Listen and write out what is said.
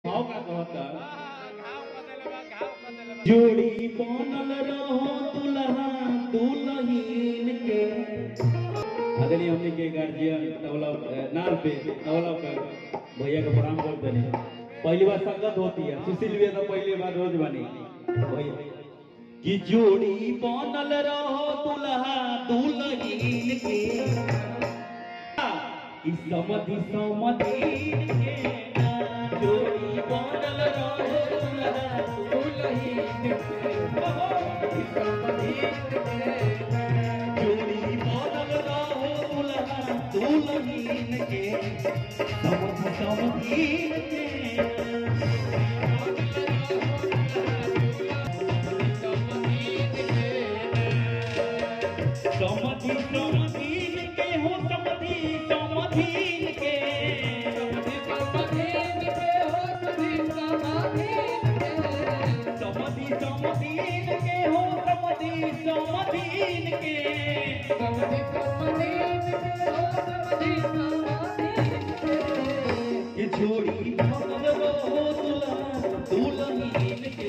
भाव का कहता जोड़ी बनल रहो दुल्हा दुल्हीन के आदरणीय हमने के गार्जियन तबला नाल पे तबला पर भैया का प्रणाम करते हैं। पहली बार संगत होती है सुशील भी तो पहली बार रोज बनी भैया कि जोड़ी बनल रहो दुल्हा दुल्हीन के इस समधि समधीन के जोड़ी बनल रहो दुल्हा दुल्हीन के इस समधीन के जोड़ी बनल रहो दुल्हा दुल्हीन के समधि समधीन के समधि समधीन के हो समधि समधीन के समधि समधीन के हो समधि समधीन के ये जोड़ी बनल रहो दुल्हा दुल्हीन के